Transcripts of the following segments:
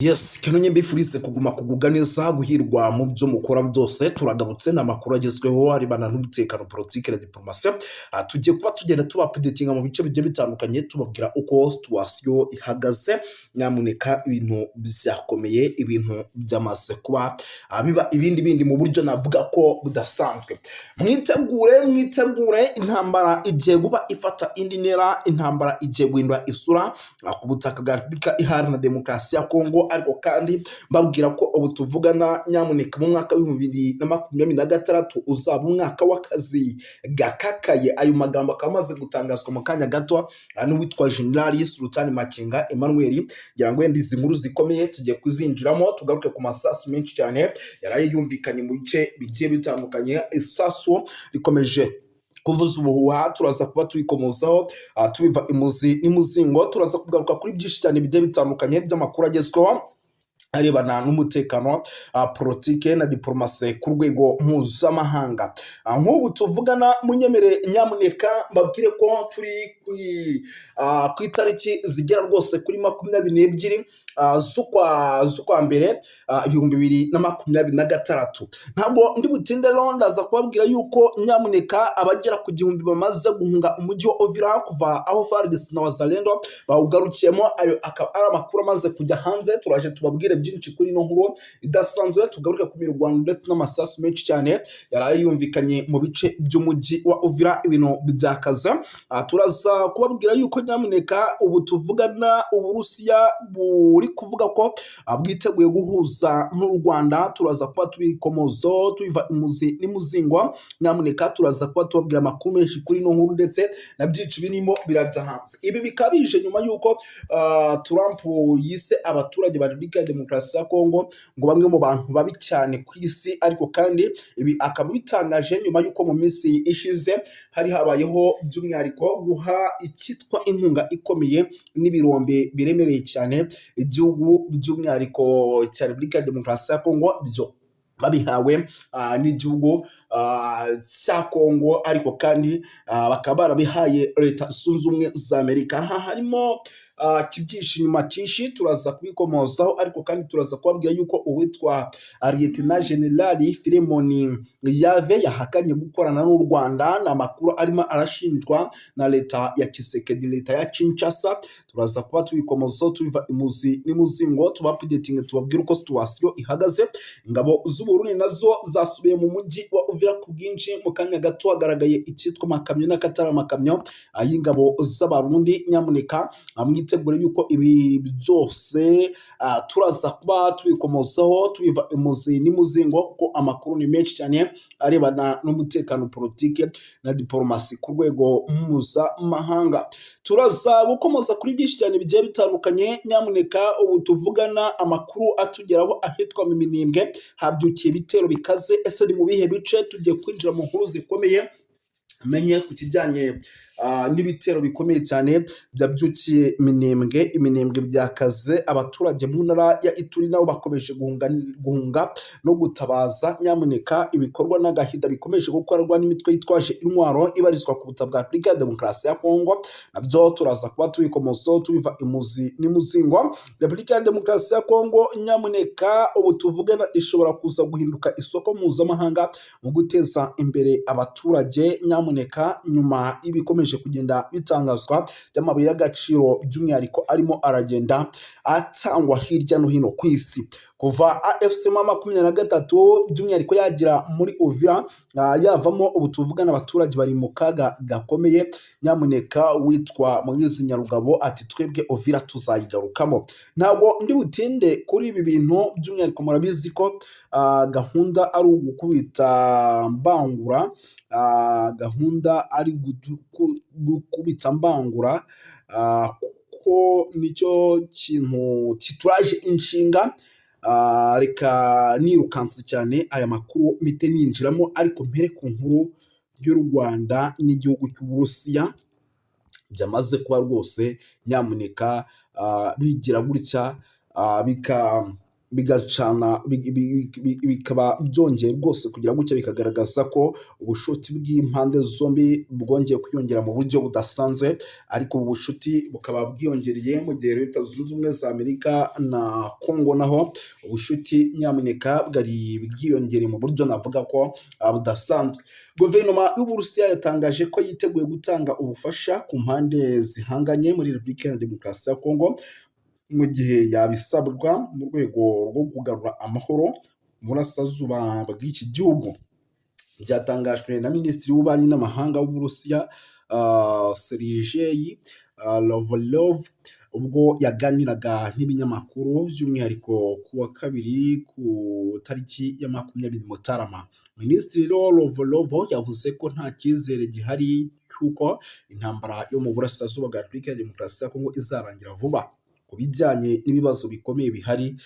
Yes, kenonye mbifurize kuguma kugubwa neza guhirwa mu byo mukora byose turagabutse n'amakuru agezweho aribana n'umutekano politike na diplomasi. Tugiye kuba tugenda tuba updatinga mu bice bigiye bitandukanye tubabwira uko situation ihagaze. Nyamuneka ibintu byakomeye, ibintu byamaze kuba biba ibindi mu buryo navuga ko budasanzwe. Mwitegure intambara igiye guba ifata indi ntera, intambara igiye guhindura isura ku butaka bwa Repubulika Iharanira Demokarasi ya Kongo. Ariko kandi mbabwira ko ubu tuvugana nyamuneka mu mwaka wa 2026 uzaba umwaka w'akazi gakakaye. Ayo magambo akaba amaze gutangazwa mu kanya gato n'uwitwa General Sultan Makenga Emmanuel. Ngira ngo izi nkuru zikomeye tugiye kuzinjiramo tugaruke ku masasu menshi cyane yaraye yumvikanye mu bice bigiye bitandukanye. Isasu rikomeje kuvuza ubuhuha, turaza kuba turikomozaho tubiva imuzi n'imuzingo. Turaza kugaruka kuri byinshi cyane bigiye bitandukanye by'amakuru agezweho arebana n'umutekano, politike na diplomasi ku rwego mpuzamahanga. Nk'ubu tuvugana munyemere nyamuneka mbabwire ko turi ku itariki zigera rwose kuri 22 z'ukwa mbere 2026. Ntabwo ndi butinde rero ndaza kubabwira yuko nyamuneka abagera ku 1000 bamaze guhunga umujyi wa Uvira kuva aho FARDC na Wazalendo bawugarukiyemo. Ayo akaba ari amakuru amaze kujya hanze. Turaje tubabwire byinshi kuri no nkuru idasanzwe, tugaruke ku mirwano ndetse n'amasasu menshi cyane yaraye yumvikanye mu bice by'umujyi wa Uvira, ibintu byakaza. Turaza kubabwira yuko nyamuneka ubu tuvugana Uburusiya buri kuvuga ko bwiteguye guhuza n'u Rwanda. Turaza kuba tubikomozo tubiva imuzi n'imuzingo. Nyamuneka turaza kuba tubabwira amakuru menshi kuri no nkuru ndetse na byinshi birimo birajya hanze. Ibi bikabije nyuma yuko Trump yise abaturage ba Repubulika ya Demokarasi ya Kongo ngo bamwe mu bantu babi cyane ku isi. Ariko kandi ibi akaba bitangaje nyuma yuko mu minsi ishize hari habayeho by'umwihariko guha icyitwa inkunga ikomeye n'ibirombe biremereye cyane igihugu by'umwihariko cya Repubulika ya Demokarasi ya Kongo, byo babihawe n'igihugu cya Kongo. Ariko kandi bakaba barabihaye Leta Zunze Ubumwe za Amerika. Harimo kibyinshi nyuma cyinshi turaza kubikomozaho. Ariko kandi turaza kubabwira yuko uwitwa Lieutenant General Filemoni Yave yahakanye gukorana n'u Rwanda. N'amakuru arimo arashinjwa na leta ya Kisekedi, leta ya Kinshasa. Turaza kuba tubikomozaho tubiva imuzi n'imuzingo, tuba updating tubabwira uko situation ihagaze. Ingabo z'u Burundi nazo zasubiye mu mujyi wa Uvira ku bwinshi. Mu kanya gato hagaragaye icyitwa makamyo n'akatari amakamyo y'ingabo z'Abarundi. Nyamuneka mwitegure yuko ibi byose turaza kuba tubikomozaho tubiva imuzi n'imuzingo, kuko amakuru ni menshi cyane arebana n'umutekano, politike na diplomasi ku rwego mpuzamahanga. Turaza gukomoza kuri byinshi cyane bigiye bitandukanye. Nyamuneka ubu tuvugana amakuru atugeraho ahitwa mu Minembwe habyukiye ibitero bikaze. Ese ni mu bihe bice? Tugiye kwinjira mu nkuru zikomeye menye ku kijyanye n'ibitero bikomeye cyane byabyukiye Minembwe byakaze. Abaturage mu ntara ya Ituri nabo bakomeje guhunga no gutabaza. Nyamuneka ibikorwa n'agahinda bikomeje gukorwa n'imitwe yitwaje intwaro ibarizwa ku butaka bwa Repubulika ya Demokarasi ya Kongo. Nabyo turaza kuba tubikomozaho tubiva imuzi n'imuzingo. Repubulika ya Demokarasi ya Kongo nyamuneka ubu tuvugana ishobora kuza guhinduka isoko mpuzamahanga mu guteza imbere abaturage. Nyamuneka nyuma y'ibikomeje kugenda bitangazwa by'amabuye y'agaciro by'umwihariko arimo aragenda atangwa hirya no hino ku isi, kuva AFC M23 by'umwihariko yagira muri Uvira yavamo, ubu tuvugana abaturage bari mu kaga gakomeye. Nyamuneka witwa Moise Nyarugabo ati twebwe Uvira tuzayigarukamo. Ntabwo ndi butinde kuri ibi bintu by'umwihariko murabizi ko gahunda ari ugukubita mbangura, gahunda ari gukubita mbangura, kuko nicyo kintu kituraje inshinga. Reka nirukanse cyane aya makuru mite ninjiramo, ariko mpere ku nkuru y'u Rwanda n'igihugu cy'Uburusiya byamaze kuba rwose nyamuneka bigira gutya bigacana bikaba byongeye rwose kugira gutya bikagaragaza ko ubushuti bw'impande zombi bwongeye kwiyongera mu buryo budasanzwe, ariko ubu bushuti bukaba bwiyongereye mu gihe Leta Zunze Ubumwe za Amerika na Kongo naho ubushuti nyamuneka bwari bwiyongereye mu buryo navuga ko budasanzwe. Guverinoma y'Uburusiya yatangaje ko yiteguye gutanga ubufasha ku mpande zihanganye muri Repubulika Iharanira Demokarasi ya Kongo mu gihe yabisabwa mu rwego rwo kugarura amahoro mu burasirazuba bw'iki gihugu. Byatangajwe na Minisitiri w'Ububanyi n'Amahanga w'Uburusiya Sergei Lavrov ubwo yaganiraga n'ibinyamakuru by'umwihariko ku wa kabiri ku tariki ya 20 Mutarama. Minisitiri Lavrov yavuze ko nta cyizere gihari cy'uko intambara yo mu burasirazuba bwa Repubulika ya Demokarasi ya Kongo izarangira vuba, ku bijyanye n'ibibazo bikomeye bihari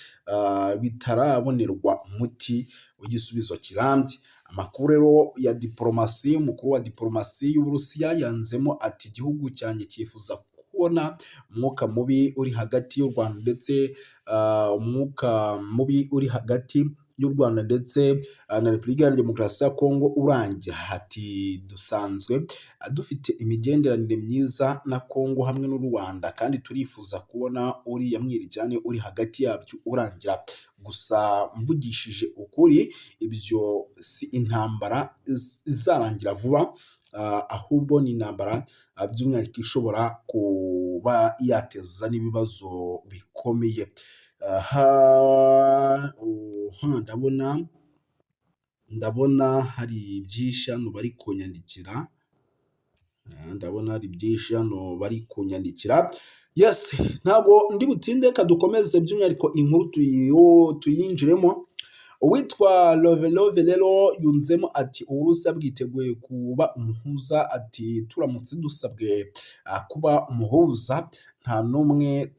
bitarabonerwa umuti w'igisubizo kirambye. Amakuru rero ya diplomasi, umukuru wa diplomasi y'Uburusiya yanzemo ati igihugu cyanjye cyifuza kubona umwuka mubi uri hagati y'u Rwanda ndetse umwuka mubi uri hagati y'u Rwanda ndetse na Repubulika ya Demokarasi ya Kongo urangira. Ati dusanzwe dufite imigenderanire myiza na Kongo hamwe n'u Rwanda kandi turifuza kubona uriya mwiryane uri hagati yabyo urangira. Gusa mvugishije ukuri ibyo si intambara izarangira vuba, ahubwo ni intambara by'umwihariko ishobora kuba yateza n'ibibazo bikomeye. Ndabona hari byinshi hano bari kunyandikira, yes, ntabwo ndi butinde kadukomeze by'umwihariko inkuru tuyinjiremo. Uwitwa Lovelove rero yunzemo ati Uburusiya bwiteguye kuba umuhuza, ati turamutse dusabwe kuba umuhuza nta n'umwe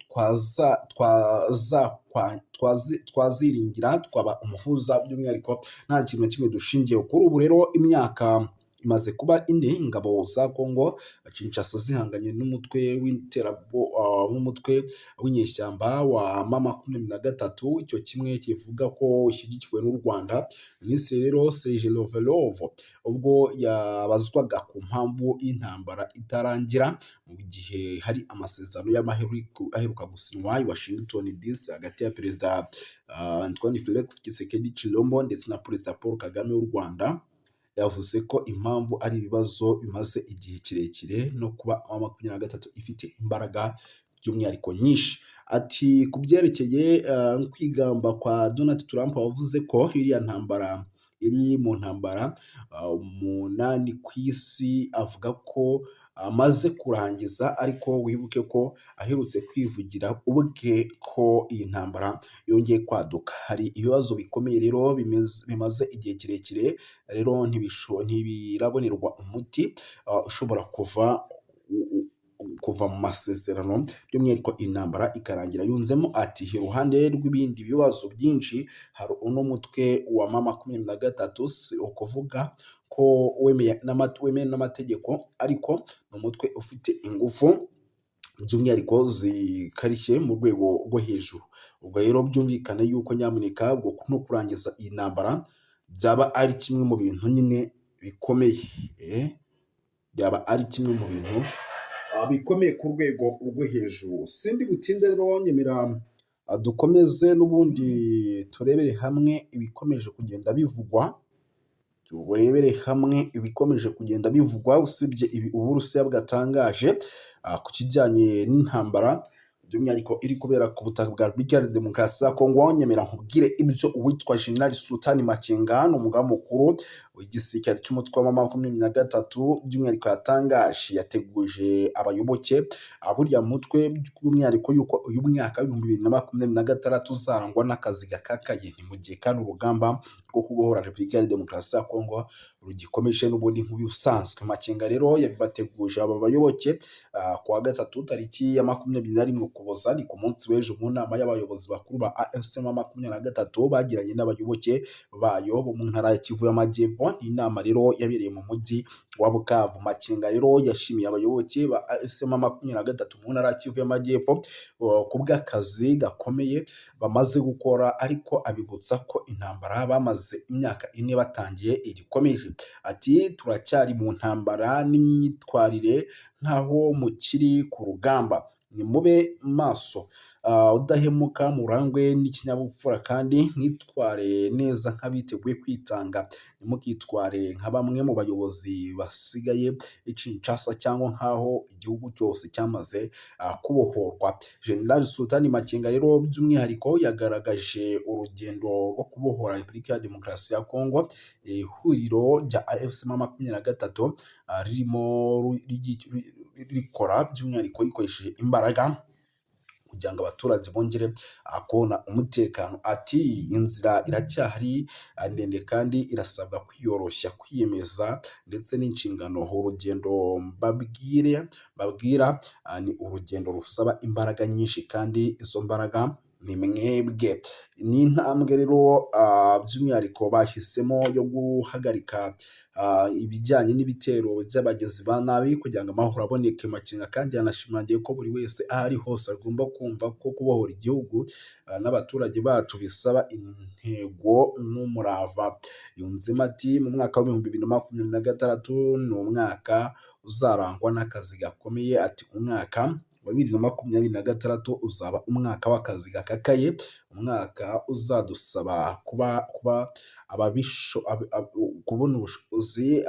twaziringira twaba umuhuza, by'umwihariko nta kintu na kimwe dushingiye kuri ubu. Rero imyaka imaze kuba ine ingabo za Kongo Kinshasa zihanganye n'umutwe n'umutwe w'inyeshyamba wa M23, icyo kimwe kivuga ko ushyigikiwe n'u Rwanda. Minisitiri rero Sergei Lavrov ubwo yabazwaga ku mpamvu y'intambara itarangira mu gihe hari amasezerano y'amahoro aheruka gusinywa i Washington DC hagati ya Perezida Antoine Felix Tshisekedi Tshilombo ndetse na Perezida Paul Kagame w'u Rwanda, yavuze ko impamvu ari ibibazo bimaze igihe kirekire no kuba M23 ifite imbaraga by'umwihariko nyinshi. Ati ku byerekeye kwigamba kwa Donald Trump wavuze ko iriya ntambara iri mu ntambara umunani ku isi avuga ko amaze kurangiza, ariko wibuke ko aherutse kwivugira ubwe ko iyi ntambara yongeye kwaduka. Hari ibibazo bikomeye rero bimaze igihe kirekire rero ntibirabonerwa umuti ushobora kuva mu masezerano, by'umwihariko intambara ikarangira. Yunzemo ati iruhande rw'ibindi bibazo byinshi hari uno mutwe wa M23 si ukuvuga ko wemeye n'amategeko, ariko ni umutwe ufite ingufu by'umwihariko zikarishye mu rwego rwo hejuru. Ubwo rero byumvikane yuko nyamuneka no kurangiza iyi ntambara byaba ari kimwe mu bintu nyine bikomeye, byaba ari kimwe mu bintu bikomeye ku rwego rwo hejuru. Sindi butinde rero nyemera dukomeze n'ubundi turebere hamwe ibikomeje kugenda bivugwa, usibye ibi Uburusiya bwatangaje ku kijyanye n'intambara by'umwihariko iri kubera ku butaka bwa Repubulika ya Demokarasi ya Kongo. Nyemera nkubwire ibyo uwitwa General Sultan Makenga umugaba mukuru w'igisirikare cy'umutwe wa M23 by'umwihariko yatangaje, yateguje abayoboke buriya mutwe by'umwihariko yuko uyu mwaka wa 2026 uzarangwa n'akazi gakakaye, ni mu gihe kandi urugamba rwo kubohora Repubulika ya Demokarasi ya Kongo rugikomeje n'ubundi nk'ubusanzwe. Makenga rero yabateguje aba bayoboke ku wa gatatu tariki ya 21 Ukuboza, ni ku munsi w'ejo mu nama y'abayobozi bakuru ba AFC M23 bagiranye n'abayoboke bayo bo mu ntara ya Kivu y'Amajyepfo y'Amajyepfo. Ni inama rero yabereye mu mujyi wa Bukavu. Makenga rero yashimiye abayoboke ba AFC/M23 mu ntara ya Kivu y'Amajyepfo ku bw'akazi gakomeye bamaze gukora, ariko abibutsa ko intambara bamaze imyaka 4 batangiye igikomeje. Ati turacyari mu ntambara n'imyitwarire nk'aho mukiri ku rugamba, nimube maso udahemuka, murangwe n'ikinyabupfura kandi mwitware neza nk'abiteguye kwitanga, ntimukitware nka bamwe mu bayobozi basigaye Kinshasa cyangwa nk'aho igihugu cyose cyamaze kubohorwa. General Sultani Makenga rero by'umwihariko yagaragaje urugendo rwo kubohora Repubulika ya Demokarasi ya Kongo, ihuriro rya AFC/M23 ririmo rikora by'umwihariko rikoresheje imbaraga kugira ngo abaturage bongere kubona umutekano. Ati inzira iracyahari ndende kandi irasabwa kwiyoroshya, kwiyemeza ndetse n'inshingano. Urugendo babwira ni urugendo rusaba imbaraga nyinshi kandi izo mbaraga ni mwebwe. Ni intambwe rero by'umwihariko bahisemo yo guhagarika ibijyanye n'ibitero by'abagizi ba nabi kugira ngo amahoro aboneke. Makenga kandi yanashimangiye ko buri wese aho ari hose agomba kumva ko kubohora igihugu n'abaturage bacu bisaba intego n'umurava. Yunzemo ati mu mwaka wa 2026 ni umwaka uzarangwa n'akazi gakomeye. Ati umwaka wa 2026 uzaba umwaka w'akazi gakakaye, umwaka uzadusaba kubona ubushobozi,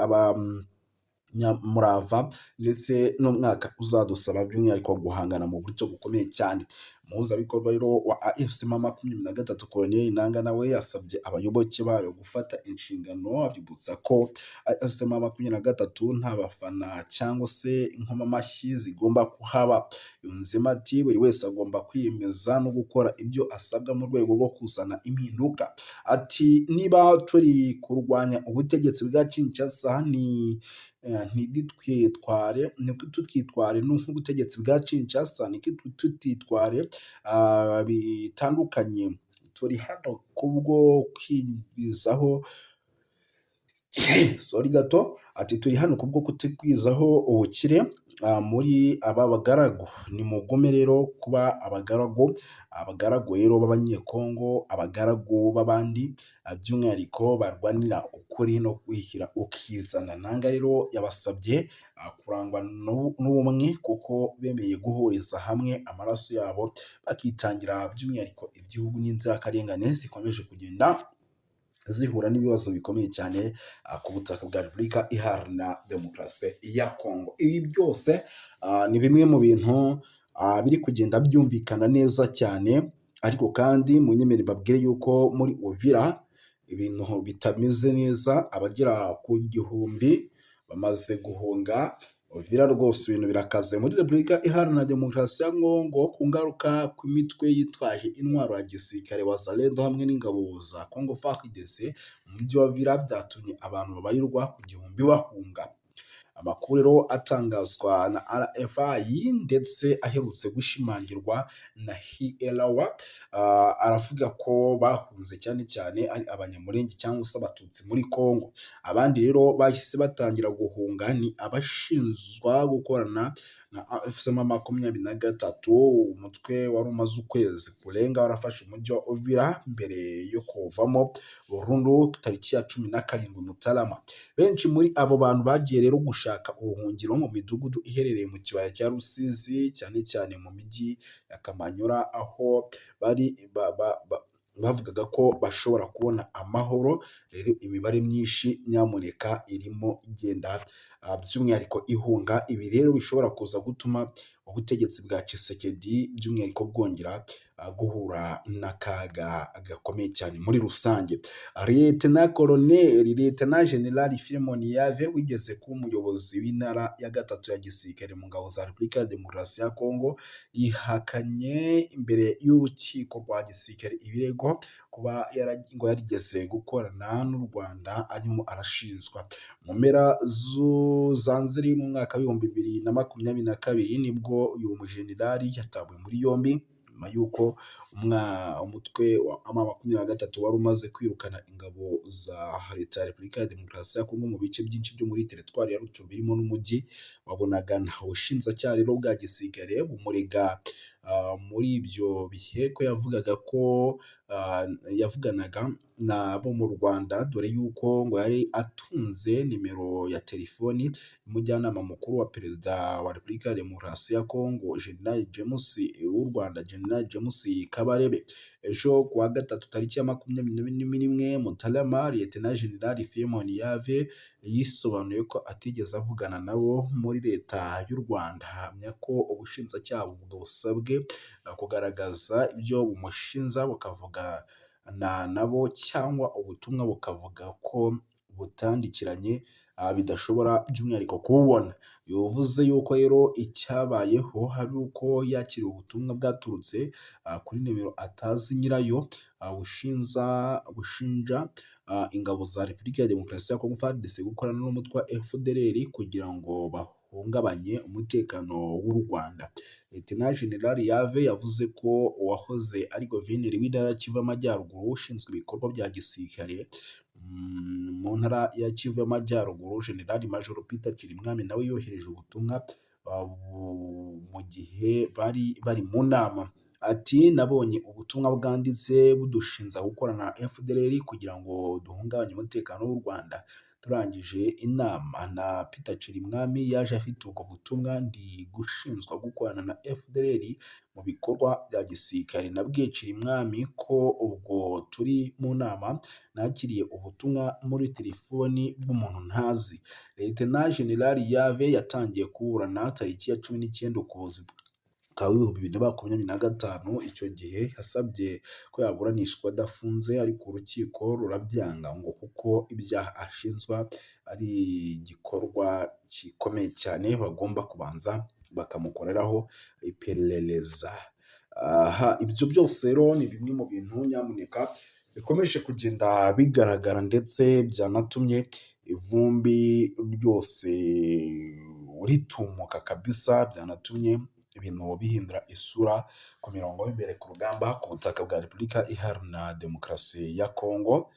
murava, ndetse n'umwaka uzadusaba by'umwihariko guhangana mu buryo bukomeye cyane. Umuhuzabikorwa rero wa AFC/M23 Colonel Nanga nawe yasabye abayoboke bayo gufata inshingano, abibutsa ko AFC/M23 nta bafana cyangwa se inkomamashyi zigomba kuhaba. Yunzemo ati buri wese agomba kwiyemeza no gukora ibyo asabwa mu rwego rwo kuzana impinduka. Ati niba turi kurwanya ubutegetsi bwa Kinshasa tutitware nk'ubutegetsi bwa Kinshasa, tutitware bitandukanye. Turi hano kubwo kwigwizaho ati turi hano kubwo kutigwizaho ubukire muri aba bagaragu. Ni mugume rero kuba abagaragu rero b'Abanyekongo, abagaragu b'abandi, by'umwihariko barwanira ukuri no kwishyira ukizana. Nanga rero yabasabye kurangwa n'ubumwe kuko bemeye guhuriza hamwe amaraso yabo bakitangira by'umwihariko igihugu n'inzirakarengane zikomeje kugenda zihura n'ibibazo bikomeye cyane ku butaka bwa Repubulika Iharanira Demokarasi ya Kongo. Ibi byose ni bimwe mu bintu biri kugenda byumvikana neza cyane, ariko kandi munyemere babwire yuko muri Uvira ibintu bitameze neza. Abagera ku 1000 bamaze guhunga Uvira. Rwose ibintu birakaze muri Repubulika Iharanira Demokarasi ya Kongo ku ngaruka ku mitwe yitwaje intwaro ya gisirikare Wazalendo hamwe n'ingabo za Congo FARDC mu mujyi wa Uvira, byatumye abantu babarirwa ku 1000 bahunga. Amakuru rero atangazwa na RFI ndetse aherutse gushimangirwa na Hielawa aravuga ko bahunze cyane cyane ari Abanyamulenge cyangwa se Abatutsi muri Kongo. Abandi rero bahise batangira guhunga ni abashinzwa gukorana na AFC/M23, umutwe wari umaze ukwezi kurenga warafashe umujyi wa Uvira mbere yo kuvamo burundu tariki ya 17 Mutarama. Benshi muri abo bantu bagiye rero gushaka ubuhungiro mu midugudu iherereye mu kibaya cya Rusizi, cyane cyane mu mijyi ya Kamanyura, aho bari bavugaga ko bashobora kubona amahoro. Rero imibare myinshi nyamuneka irimo igenda by'umwihariko ihunga. Ibi rero bishobora kuza gutuma ubutegetsi bwa Tshisekedi by'umwihariko bwongera guhura n'akaga gakomeye cyane muri rusange. Lieutenant General Philemon Yave wigeze kuba umuyobozi w'intara ya 3 ya gisirikare mu ngabo za Repubulika ya Demokarasi ya Kongo yihakanye imbere y'urukiko rwa gisirikare ibirego kuba yarigeze gukorana n'u Rwanda arimo arashinzwa. Mu mpera za Nzeri mu mwaka wa 2022 nibwo uyu mujenerali yatawe muri yombi nyuma y'uko umutwe wa M23 wari umaze kwirukana ingabo za leta ya Repubulika ya Demokarasi ya Kongo mu bice byinshi byo muri teritwari ya Rutshuru birimo n'umujyi wa Bunagana. Ubushinjacyaha rero bwa gisirikare bumurega muri ibyo bihe ko yavuganaga n'abo mu Rwanda, dore yuko ngo yari atunze nimero ya telefoni y'umujyanama mukuru wa perezida wa Repubulika ya Demokarasi ya Kongo w'u Rwanda General James Kabarebe. Ejo kuwa gatatu tariki ya 21 Mutarama, Lieutenant General Philemon Yave yisobanuye ko atigeze avugana nabo muri leta y'u Rwanda, ahamya ko ubushinjacyaha busabwe kugaragaza ibyo bumushinja bukavugana nabo cyangwa ubutumwa bukavuga ko butandikiranye bidashobora by'umwihariko kububona. Yavuze yuko rero icyabayeho hari uko yakiriye ubutumwa bwaturutse kuri nimero atazi nyirayo bushinja ingabo za Repubulika ya Demokarasi ya Kongo FARDC gukorana n'umutwe wa FDLR kugira ngo bahungabanye umutekano w'u Rwanda. Lieutenant General Yave yavuze ko uwahoze ari guverineri w'intara ya Kivu y'Amajyaruguru ushinzwe ibikorwa bya gisirikare mu ntara ya Kivu y'Amajyaruguru, General Major Peter Kirimwami, nawe yohereje ubutumwa mu gihe bari mu nama. Ati nabonye ubutumwa bwanditse budushinja gukorana na FDLR kugira ngo duhungabanye umutekano w'u Rwanda. Turangije inama na Peter Kirimwami yaje afite ubwo butumwa, ndi gushinjwa gukorana na FDLR mu bikorwa bya gisirikare. Nabwiye Kirimwami ko ubwo turi mu nama nakiriye ubutumwa muri telefoni bw'umuntu ntazi. Lieutenant General Yave yatangiye kuburana tariki ya 19 Ukuboza ka 2025. Icyo gihe yasabye ko yaburanishwa adafunze, ariko urukiko rurabyanga ngo kuko ibyaha ashinjwa ari igikorwa gikomeye cyane bagomba kubanza bakamukoreraho iperereza. Ibyo byose rero ni bimwe mu bintu nyamuneka bikomeje kugenda bigaragara ndetse byanatumye ivumbi ryose ritumuka kabisa, byanatumye ibintu bihindura isura ku mirongo y'imbere ku rugamba ku butaka bwa Repubulika Iharanira Demokarasi ya Kongo.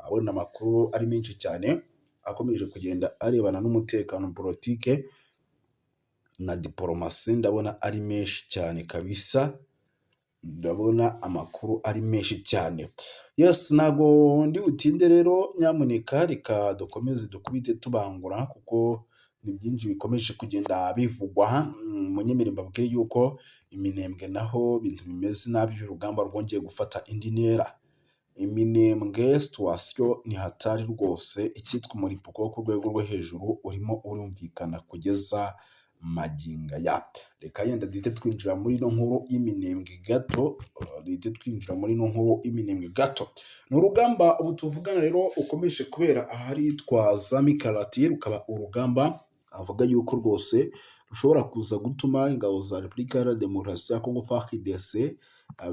Abona amakuru ari menshi cyane akomeje kugenda arebana n'umutekano, politike na diplomasi, ndabona ari menshi cyane kabisa, ndabona amakuru ari menshi cyane. Yes, nago ndi butinde rero, nyamuneka reka dukomeze dukubite tubangura kuko ni byinshi bikomeje kugenda bivugwa. Munyemerere mbabwire yuko Iminembwe naho ibintu bimeze nabi, urugamba rwongeye gufata indi ntera. Iminembwe situation ni hatari rwose, icyitwa umuripuko wo ku rwego rwo hejuru urimo urumvikana kugeza maginga ya. Reka yenda duhite twinjira muri ino nkuru y'Iminembwe gato. Ni urugamba ubu tuvugana rero ukomeje kubera ahitwa za Mikarati, rukaba urugamba avuga yuko rwose rushobora kuza gutuma ingabo za Repubulika ya Demokarasi ya Kongo FARDC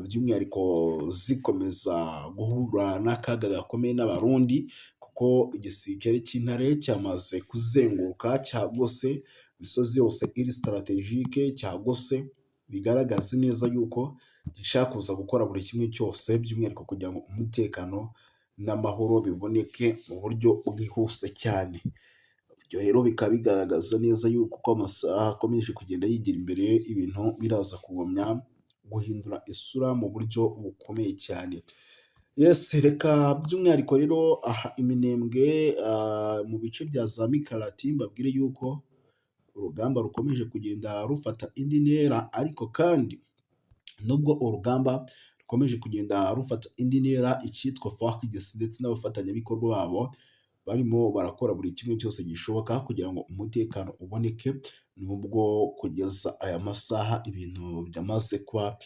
by'umwihariko zikomeza guhura n'akaga gakomeye n'Abarundi, kuko igisirikare cy'intare cyamaze kuzenguruka cyagose imisozi yose iri strategique, cyagose bigaragaza neza yuko gishaka kuza gukora buri kimwe cyose by'umwihariko kugira ngo umutekano n'amahoro biboneke mu buryo bwihuse cyane. Ibyo rero bikaba bigaragaza neza yuko uko amasaha akomeje kugenda yigira imbere, ibintu biraza kugumya guhindura isura mu buryo bukomeye cyane. Yes, reka by'umwihariko rero Iminembwe mu bice bya za Mikarati mbabwire yuko urugamba rukomeje kugenda rufata indi ntera, ariko kandi nubwo urugamba rukomeje kugenda rufata indi ntera, icyitwa FARDC ndetse n'abafatanyabikorwa babo barimo barakora buri kimwe cyose gishoboka kugira ngo umutekano uboneke, nubwo kugeza aya masaha ibintu byamaze kuba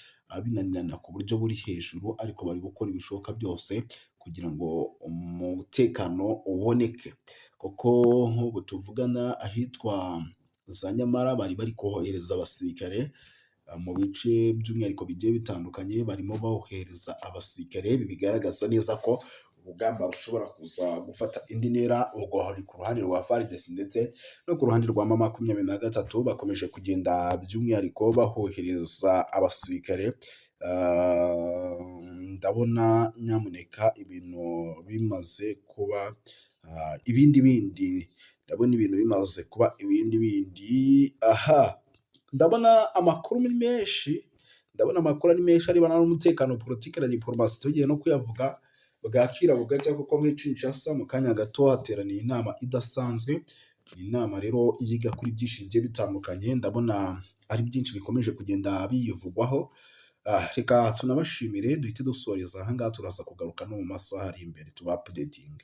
binanirana ku buryo buri hejuru, ariko bari gukora ibishoboka byose kugira ngo umutekano uboneke. Kuko nk'ubu tuvugana ahitwa za Nyamara bari kohereza abasirikare mu bice by'umwihariko bigiye bitandukanye, barimo bohereza abasirikare. Ibi bigaragaza neza ko urugamba rushobora kuza gufata indi ntera. Ubwo hari ku ruhande rwa FARDC ndetse no ku ruhande rwa M23 bakomeje kugenda by'umwihariko bahohereza abasirikare. Ndabona nyamuneka ibintu bimaze kuba ibindi bindi, ndabona ibintu bimaze kuba ibindi bindi. Aha, ndabona amakuru ni menshi, ndabona amakuru ari menshi arebana n'umutekano, politiki na diplomasi, tugiye no kuyavuga bwakira bugacya, kuko muri Kinshasa mu kanya gato hateraniye inama idasanzwe. Inama rero yiga kuri byinshi bigiye bitandukanye, ndabona ari byinshi bikomeje kugenda biyivugwaho. Reka tunabashimire, duhite dusoreza aha ngaha, turaza kugaruka no mu masaha ari imbere tuba updating.